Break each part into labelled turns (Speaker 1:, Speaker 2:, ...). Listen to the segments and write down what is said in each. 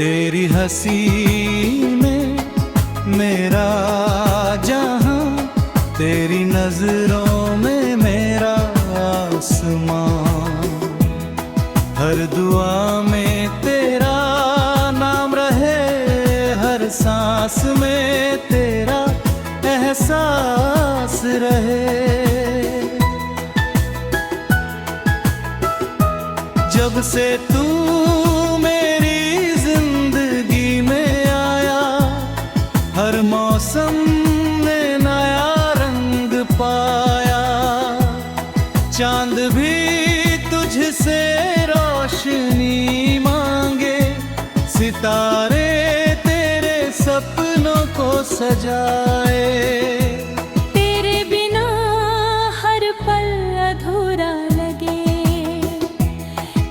Speaker 1: तेरी हंसी में मेरा जहां, तेरी नजरों में मेरा आसमां। हर दुआ में तेरा नाम रहे, हर सांस में तेरा एहसास रहे। जब से तू मेरी जिंदगी में आया, हर मौसम ने नया रंग पाया। चांद भी तुझसे रोशनी मांगे, सितारे तेरे सपनों को सजाए।
Speaker 2: तेरे बिना हर पल अधूरा लगे,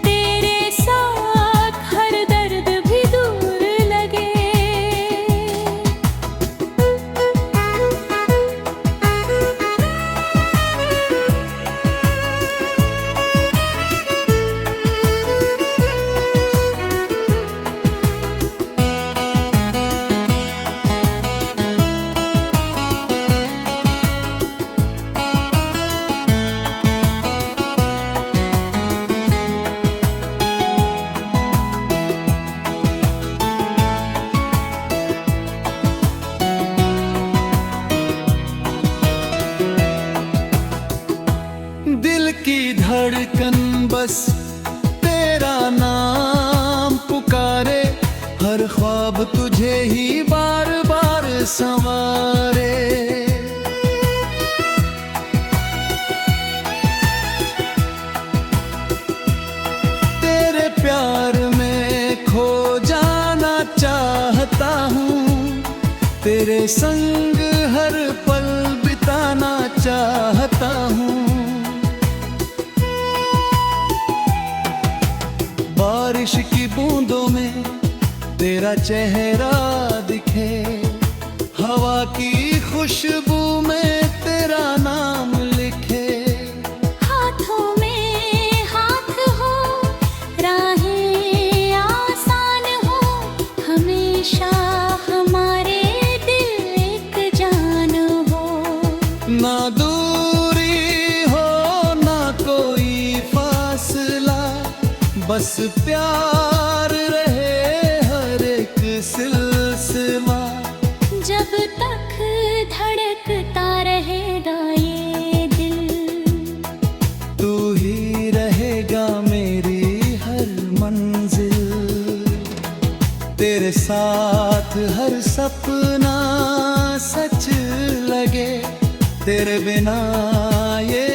Speaker 2: तेरे साथ हर दर्द भी दूर लगे।
Speaker 1: दिल की धड़कन बस तेरा नाम पुकारे, हर ख्वाब तुझे ही बार बार संवारे। तेरे प्यार में खो जाना चाहता हूँ, तेरे संग हर पल बिताना चाहता हूँ। बारिश की बूंदों में तेरा चेहरा दिखे, हवा की खुशबू में तेरा नाम लिखे।
Speaker 2: हाथों में हाथ हो, राहें आसान हो, हमेशा हमारे दिल एक जान हो।
Speaker 1: ना दूरी हो ना कोई फासला, बस प्यार रहे हर एक सिलसिला।
Speaker 2: जब तक धड़कता रहेगा ये दिल,
Speaker 1: तू ही रहेगा मेरी हर मंजिल। तेरे साथ हर सपना सच लगे, तेरे बिना ये